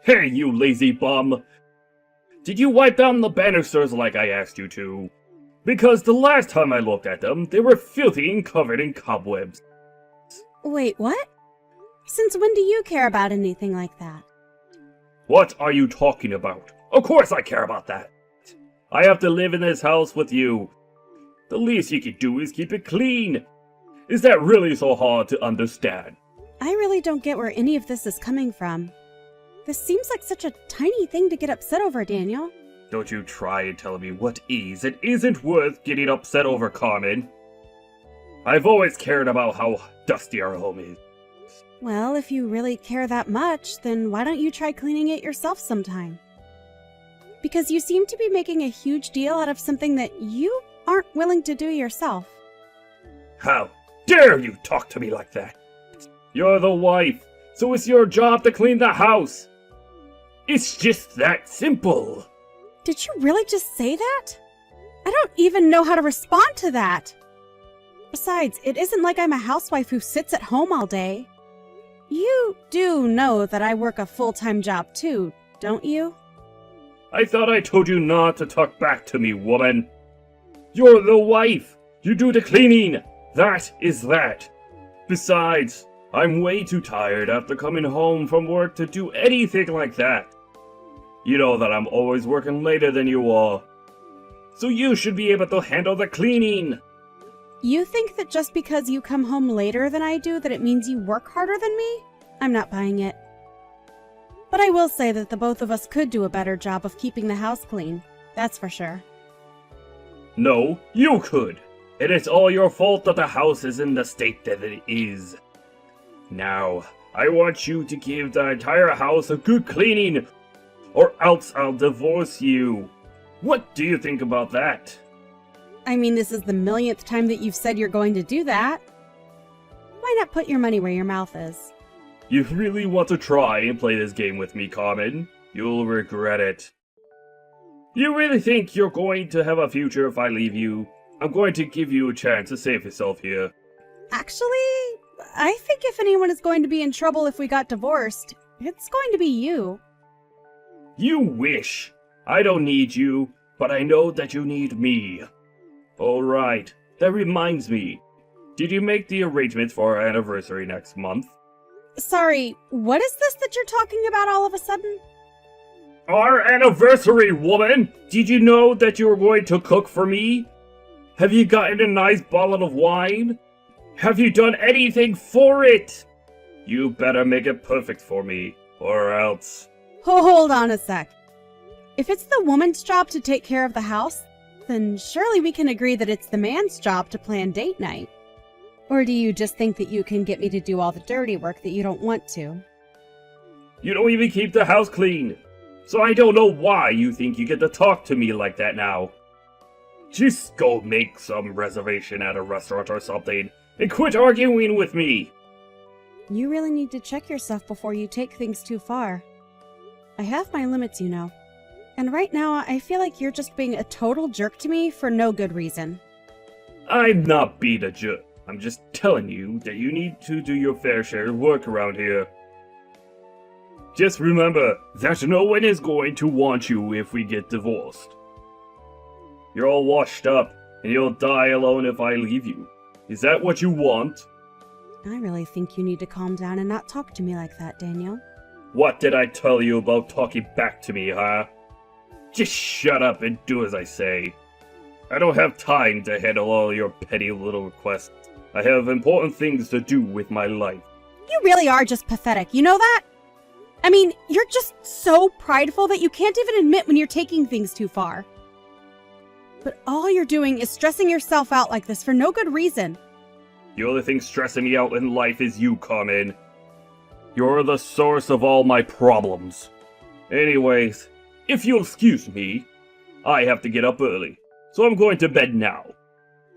Hey, you lazy bum! Did you wipe down the banisters like I asked you to? Because the last time I looked at them, they were filthy and covered in cobwebs. Wait, what? Since when do you care about anything like that? What are you talking about? Of course I care about that! I have to live in this house with you. The least you can do is keep it clean. Is that really so hard to understand? I really don't get where any of this is coming from. This seems like such a tiny thing to get upset over, Daniel. Don't you try and tell me what is and isn't worth getting upset over, Carmen. I've always cared about how dusty our home is. Well, if you really care that much, then why don't you try cleaning it yourself sometime? Because you seem to be making a huge deal out of something that you aren't willing to do yourself. How dare you talk to me like that? You're the wife, so it's your job to clean the house. It's just that simple. Did you really just say that? I don't even know how to respond to that. Besides, it isn't like I'm a housewife who sits at home all day. You do know that I work a full-time job too, don't you? I thought I told you not to talk back to me, woman. You're the wife. You do the cleaning. That is that. Besides, I'm way too tired after coming home from work to do anything like that. You know that I'm always working later than you are. So you should be able to handle the cleaning. You think that just because you come home later than I do that it means you work harder than me? I'm not buying it. But I will say that the both of us could do a better job of keeping the house clean. That's for sure. No, you could. And it's all your fault that the house is in the state that it is. Now, I want you to give the entire house a good cleaning, or else I'll divorce you. What do you think about that? I mean, this is the millionth time that you've said you're going to do that. Why not put your money where your mouth is? You really want to try and play this game with me, Carmen? You'll regret it. You really think you're going to have a future if I leave you? I'm going to give you a chance to save yourself here. Actually, I think if anyone is going to be in trouble if we got divorced, it's going to be you. You wish. I don't need you, but I know that you need me. Alright, that reminds me. Did you make the arrangements for our anniversary next month? Sorry, what is this that you're talking about all of a sudden? Our anniversary, woman! Did you know that you were going to cook for me? Have you gotten a nice bottle of wine? Have you done anything for it? You better make it perfect for me, or else. Hold on a sec. If it's the woman's job to take care of the house, then surely we can agree that it's the man's job to plan date night. Or do you just think that you can get me to do all the dirty work that you don't want to? You don't even keep the house clean. So I don't know why you think you get to talk to me like that now. Just go make some reservation at a restaurant or something, and quit arguing with me. You really need to check yourself before you take things too far. I have my limits, you know. And right now, I feel like you're just being a total jerk to me for no good reason. I'm not being a jerk. I'm just telling you that you need to do your fair share of work around here. Just remember that no one is going to want you if we get divorced. You're all washed up, and you'll die alone if I leave you. Is that what you want? I really think you need to calm down and not talk to me like that, Daniel. What did I tell you about talking back to me, huh? Just shut up and do as I say. I don't have time to handle all your petty little requests. I have important things to do with my life. You really are just pathetic, you know that? I mean, you're just so prideful that you can't even admit when you're taking things too far. But all you're doing is stressing yourself out like this for no good reason. The only thing stressing me out in life is you, Carmen. You're the source of all my problems. Anyways, if you'll excuse me, I have to get up early, so I'm going to bed now.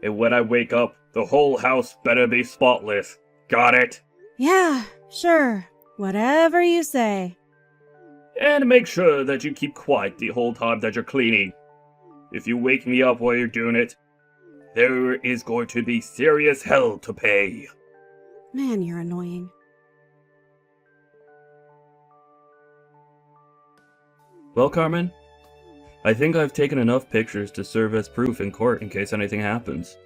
And when I wake up, the whole house better be spotless. Got it? Yeah, sure. Whatever you say. And make sure that you keep quiet the whole time that you're cleaning. If you wake me up while you're doing it, there is going to be serious hell to pay. Man, you're annoying. Well, Carmen, I think I've taken enough pictures to serve as proof in court in case anything happens.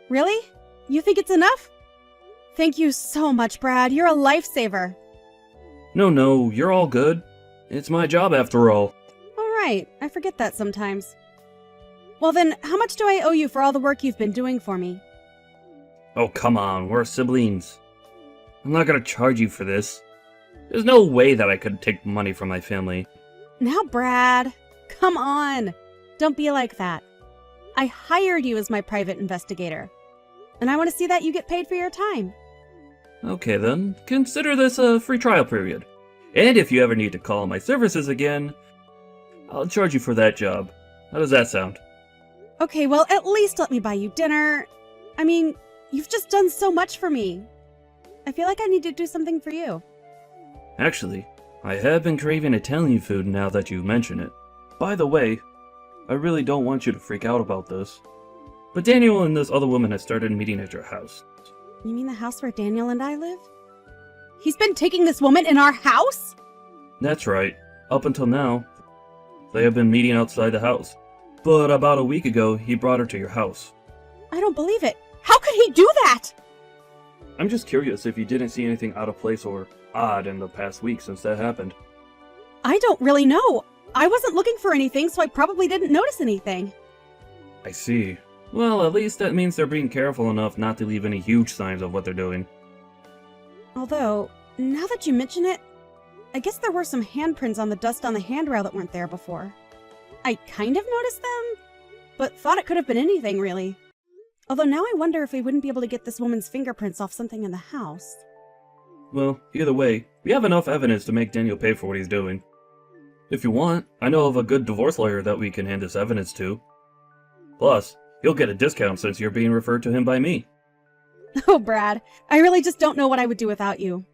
Really? You think it's enough? Thank you so much, Brad. You're a lifesaver. No, you're all good. It's my job after all. All right, I forget that sometimes. Well then, how much do I owe you for all the work you've been doing for me? Oh, come on, we're siblings. I'm not gonna charge you for this. There's no way that I could take money from my family. Now, Brad, come on. Don't be like that. I hired you as my private investigator, and I want to see that you get paid for your time. Okay then, consider this a free trial period. And if you ever need to call my services again, I'll charge you for that job. How does that sound? Okay, well, at least let me buy you dinner. I mean, you've just done so much for me. I feel like I need to do something for you. Actually, I have been craving Italian food now that you mention it. By the way, I really don't want you to freak out about this, but Daniel and this other woman have started meeting at your house. You mean the house where Daniel and I live? He's been taking this woman in our house? That's right. Up until now, they have been meeting outside the house. But about a week ago, he brought her to your house. I don't believe it. How could he do that? I'm just curious if you didn't see anything out of place or odd in the past week since that happened. I don't really know. I wasn't looking for anything, so I probably didn't notice anything. I see. Well, at least that means they're being careful enough not to leave any huge signs of what they're doing. Although, now that you mention it, I guess there were some handprints on the dust on the handrail that weren't there before. I kind of noticed them, but thought it could have been anything, really. Although now I wonder if we wouldn't be able to get this woman's fingerprints off something in the house. Well, either way, we have enough evidence to make Daniel pay for what he's doing. If you want, I know of a good divorce lawyer that we can hand this evidence to. Plus, you'll get a discount since you're being referred to him by me. Oh, Brad, I really just don't know what I would do without you.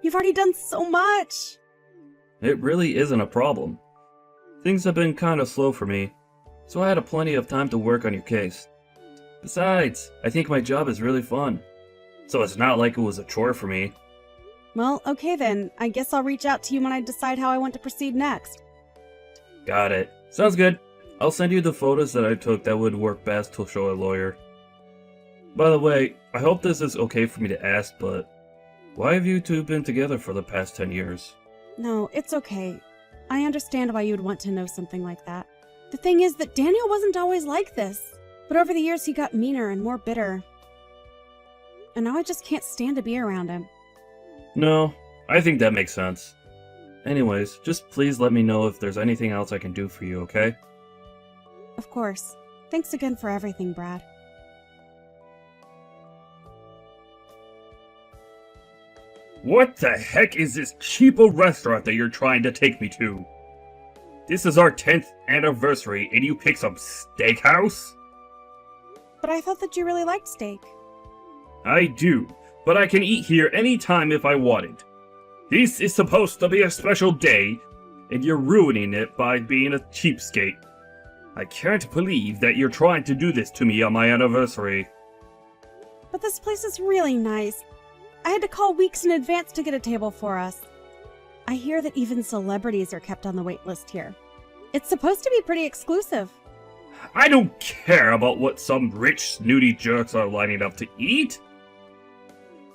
You've already done so much. It really isn't a problem. Things have been kind of slow for me, so I had plenty of time to work on your case. Besides, I think my job is really fun, so it's not like it was a chore for me. Well, okay then. I guess I'll reach out to you when I decide how I want to proceed next. Got it. Sounds good. I'll send you the photos that I took that would work best to show a lawyer. By the way, I hope this is okay for me to ask, but why have you two been together for the past 10 years? No, it's okay. I understand why you'd want to know something like that. The thing is that Daniel wasn't always like this, but over the years he got meaner and more bitter. And now I just can't stand to be around him. No, I think that makes sense. Anyways, just please let me know if there's anything else I can do for you, okay? Of course. Thanks again for everything, Brad. What the heck is this cheapo restaurant that you're trying to take me to? This is our 10th anniversary and you pick some steakhouse? But I thought that you really liked steak. I do, but I can eat here anytime if I wanted. This is supposed to be a special day, and you're ruining it by being a cheapskate. I can't believe that you're trying to do this to me on my anniversary. But this place is really nice. I had to call weeks in advance to get a table for us. I hear that even celebrities are kept on the wait list here. It's supposed to be pretty exclusive. I don't care about what some rich, snooty jerks are lining up to eat.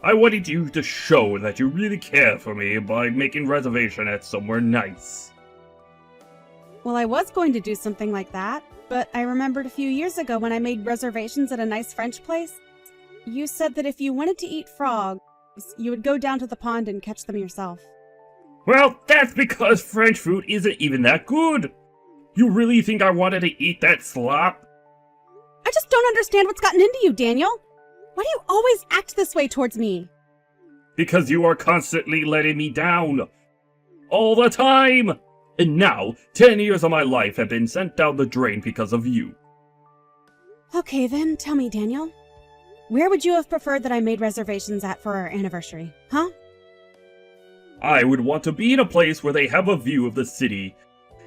I wanted you to show that you really care for me by making reservation at somewhere nice. Well, I was going to do something like that, but I remembered a few years ago when I made reservations at a nice French place. You said that if you wanted to eat frogs, you would go down to the pond and catch them yourself. Well, that's because French food isn't even that good. You really think I wanted to eat that slop? I just don't understand what's gotten into you, Daniel. Why do you always act this way towards me? Because you are constantly letting me down. All the time! And now, 10 years of my life have been sent down the drain because of you. Okay then, tell me, Daniel. Where would you have preferred that I made reservations at for our anniversary, huh? I would want to be in a place where they have a view of the city,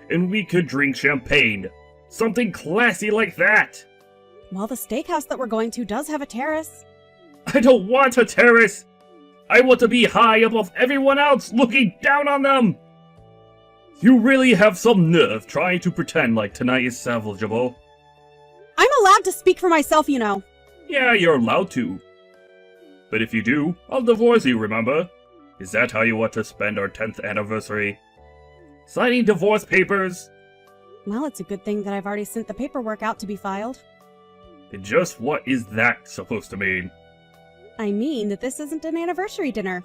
and we could drink champagne. Something classy like that. Well, the steakhouse that we're going to does have a terrace. I don't want a terrace. I want to be high above everyone else, looking down on them. You really have some nerve trying to pretend like tonight is salvageable. I'm allowed to speak for myself, you know. Yeah, you're allowed to. But if you do, I'll divorce you, remember? Is that how you want to spend our 10th anniversary? Signing divorce papers? Well, it's a good thing that I've already sent the paperwork out to be filed. And just what is that supposed to mean? I mean that this isn't an anniversary dinner.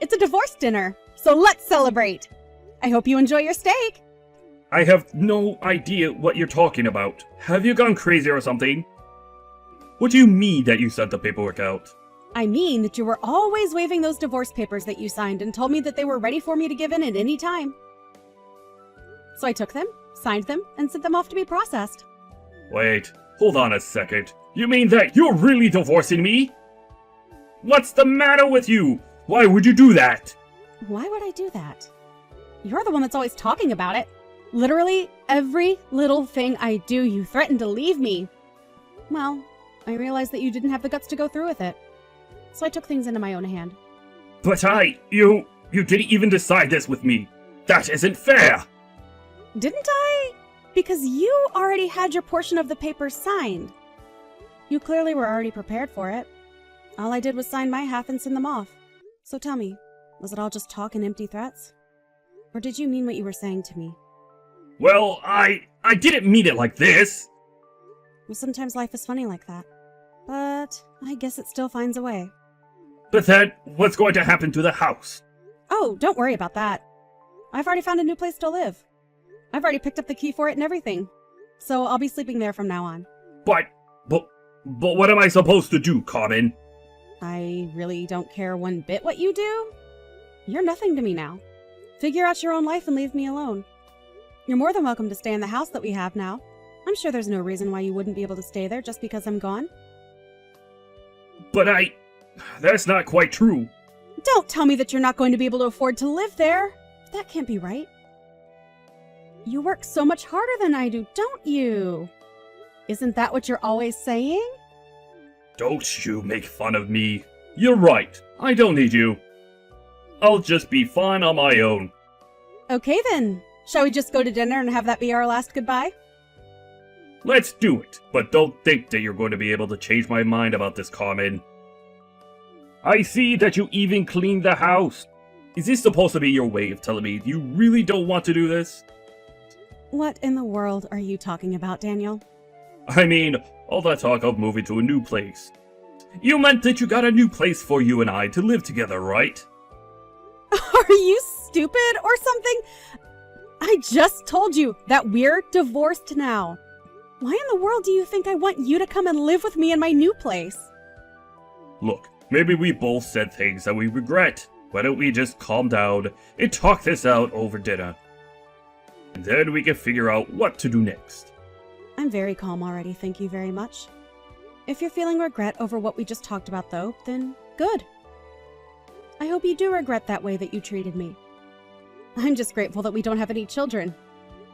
It's a divorce dinner, so let's celebrate! I hope you enjoy your steak! I have no idea what you're talking about. Have you gone crazy or something? What do you mean that you sent the paperwork out? I mean that you were always waving those divorce papers that you signed and told me that they were ready for me to give in at any time. So I took them, signed them, and sent them off to be processed. Wait, hold on a second. You mean that you're really divorcing me? What's the matter with you? Why would you do that? Why would I do that? You're the one that's always talking about it. Literally, every little thing I do, you threaten to leave me. Well, I realized that you didn't have the guts to go through with it. So I took things into my own hand. But you didn't even decide this with me. That isn't fair! Didn't I? Because you already had your portion of the papers signed. You clearly were already prepared for it. All I did was sign my half and send them off. So tell me, was it all just talk and empty threats? Or did you mean what you were saying to me? Well, I didn't mean it like this! Well, sometimes life is funny like that. But I guess it still finds a way. But then, what's going to happen to the house? Oh, don't worry about that. I've already found a new place to live. I've already picked up the key for it and everything. So I'll be sleeping there from now on. But what am I supposed to do, Carmen? I really don't care one bit what you do. You're nothing to me now. Figure out your own life and leave me alone. You're more than welcome to stay in the house that we have now. I'm sure there's no reason why you wouldn't be able to stay there just because I'm gone. But that's not quite true. Don't tell me that you're not going to be able to afford to live there. That can't be right. You work so much harder than I do, don't you? Isn't that what you're always saying? Don't you make fun of me. You're right. I don't need you. I'll just be fine on my own. Okay then. Shall we just go to dinner and have that be our last goodbye? Let's do it, but don't think that you're going to be able to change my mind about this, Carmen. I see that you even cleaned the house. Is this supposed to be your way of telling me you really don't want to do this? What in the world are you talking about, Daniel? I mean, all that talk of moving to a new place. You meant that you got a new place for you and I to live together, right? Are you stupid or something? I just told you that we're divorced now. Why in the world do you think I want you to come and live with me in my new place? Look, maybe we both said things that we regret. Why don't we just calm down and talk this out over dinner? And then we can figure out what to do next. I'm very calm already, thank you very much. If you're feeling regret over what we just talked about though, then good. I hope you do regret that way that you treated me. I'm just grateful that we don't have any children,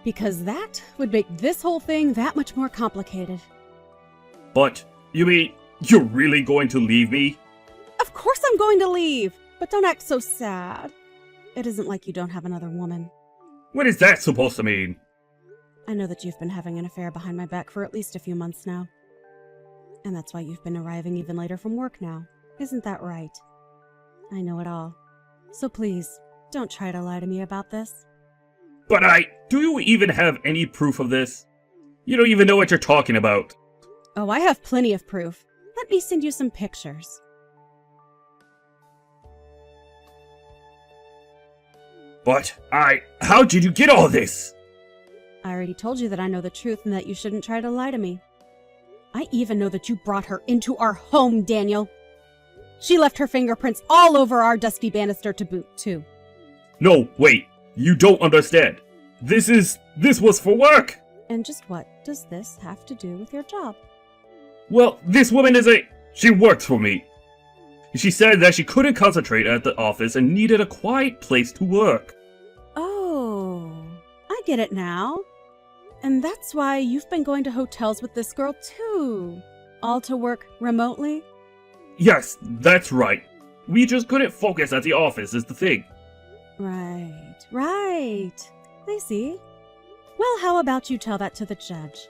because that would make this whole thing that much more complicated. But, you mean, you're really going to leave me? Of course I'm going to leave, but don't act so sad. It isn't like you don't have another woman. What is that supposed to mean? I know that you've been having an affair behind my back for at least a few months now. And that's why you've been arriving even later from work now. Isn't that right? I know it all. So please, don't try to lie to me about this. But do you even have any proof of this? You don't even know what you're talking about. Oh, I have plenty of proof. Let me send you some pictures. But how did you get all this? I already told you that I know the truth and that you shouldn't try to lie to me. I even know that you brought her into our home, Daniel. She left her fingerprints all over our dusty banister to boot, too. No, wait. You don't understand. This was for work. And just what does this have to do with your job? Well, this woman she works for me. She said that she couldn't concentrate at the office and needed a quiet place to work. Oh, I get it now. And that's why you've been going to hotels with this girl, too. All to work remotely? Yes, that's right. We just couldn't focus at the office is the thing. Right. right. I see. Well, how about you tell that to the judge?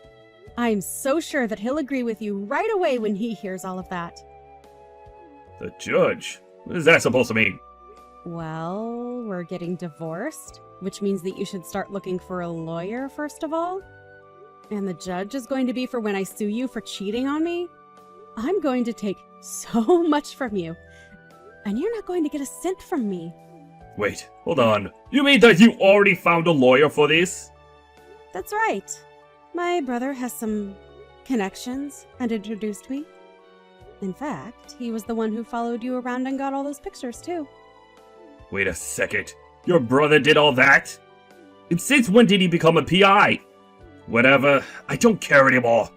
I'm so sure that he'll agree with you right away when he hears all of that. The judge? What is that supposed to mean? Well, we're getting divorced, which means that you should start looking for a lawyer first of all. And the judge is going to be for when I sue you for cheating on me. I'm going to take so much from you, and you're not going to get a cent from me. Wait, hold on. You mean that you already found a lawyer for this? That's right. My brother has some connections and introduced me. In fact, he was the one who followed you around and got all those pictures too. Wait a second. Your brother did all that? And since when did he become a PI? Whatever, I don't care anymore.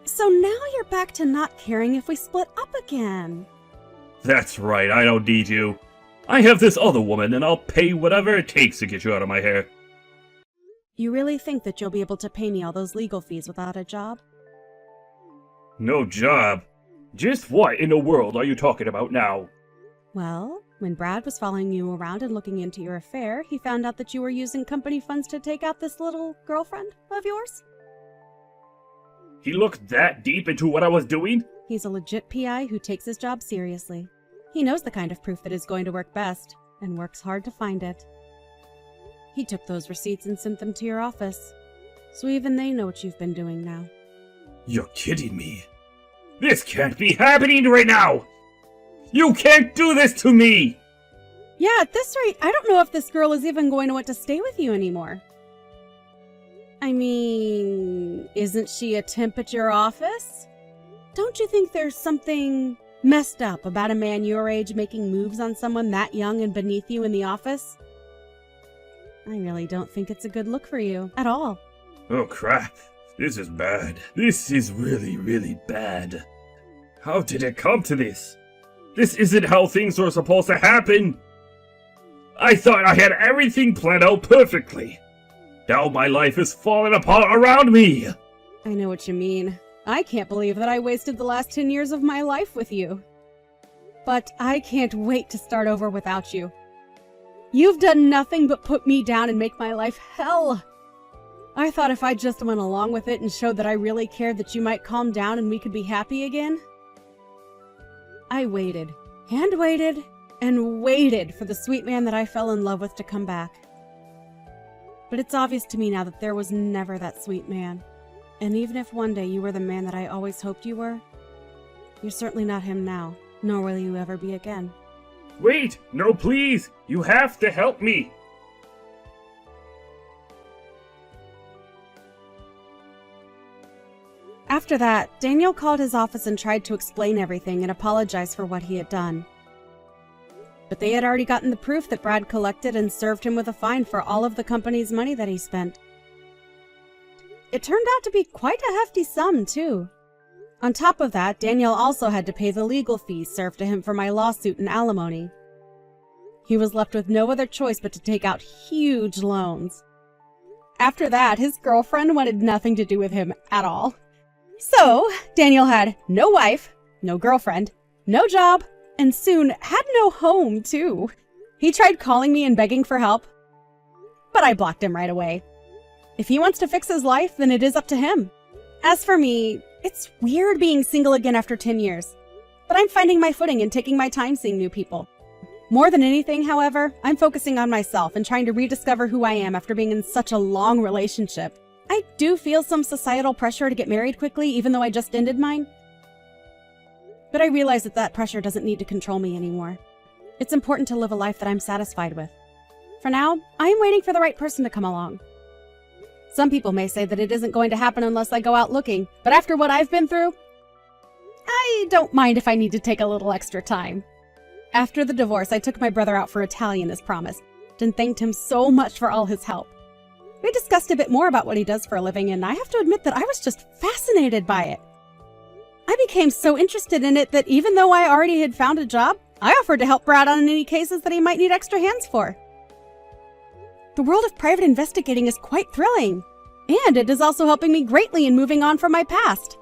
So now you're back to not caring if we split up again. That's right, I don't need you. I have this other woman, and I'll pay whatever it takes to get you out of my hair. You really think that you'll be able to pay me all those legal fees without a job? No job? Just what in the world are you talking about now? Well, when Brad was following you around and looking into your affair, he found out that you were using company funds to take out this little girlfriend of yours. He looked that deep into what I was doing? He's a legit PI who takes his job seriously. He knows the kind of proof that is going to work best, and works hard to find it. He took those receipts and sent them to your office, so even they know what you've been doing now. You're kidding me. This can't be happening right now! You can't do this to me! Yeah, at this rate, I don't know if this girl is even going to want to stay with you anymore. I mean, isn't she a temp at your office? Don't you think there's something messed up about a man your age making moves on someone that young and beneath you in the office? I really don't think it's a good look for you at all. Oh crap, this is bad. This is really, really bad. How did it come to this? This isn't how things were supposed to happen. I thought I had everything planned out perfectly. Now my life is falling apart around me. I know what you mean. I can't believe that I wasted the last 10 years of my life with you. But I can't wait to start over without you. You've done nothing but put me down and make my life hell. I thought if I just went along with it and showed that I really cared that you might calm down and we could be happy again. I waited, and waited, and waited for the sweet man that I fell in love with to come back. But it's obvious to me now that there was never that sweet man. And even if one day you were the man that I always hoped you were, you're certainly not him now, nor will you ever be again. Wait! No, please! You have to help me! After that, Daniel called his office and tried to explain everything and apologize for what he had done. But they had already gotten the proof that Brad collected and served him with a fine for all of the company's money that he spent. It turned out to be quite a hefty sum, too. On top of that, Daniel also had to pay the legal fees served to him for my lawsuit and alimony. He was left with no other choice but to take out huge loans. After that, his girlfriend wanted nothing to do with him at all. So, Daniel had no wife, no girlfriend, no job, and soon had no home, too. He tried calling me and begging for help, but I blocked him right away. If he wants to fix his life, then it is up to him. As for me, it's weird being single again after 10 years, but I'm finding my footing and taking my time seeing new people. More than anything, however, I'm focusing on myself and trying to rediscover who I am after being in such a long relationship. I do feel some societal pressure to get married quickly, even though I just ended mine. But I realize that that pressure doesn't need to control me anymore. It's important to live a life that I'm satisfied with. For now, I am waiting for the right person to come along. Some people may say that it isn't going to happen unless I go out looking, but after what I've been through, I don't mind if I need to take a little extra time. After the divorce, I took my brother out for Italian as promised, and thanked him so much for all his help. We discussed a bit more about what he does for a living, and I have to admit that I was just fascinated by it. I became so interested in it that even though I already had found a job, I offered to help Brad on any cases that he might need extra hands for. The world of private investigating is quite thrilling, and it is also helping me greatly in moving on from my past.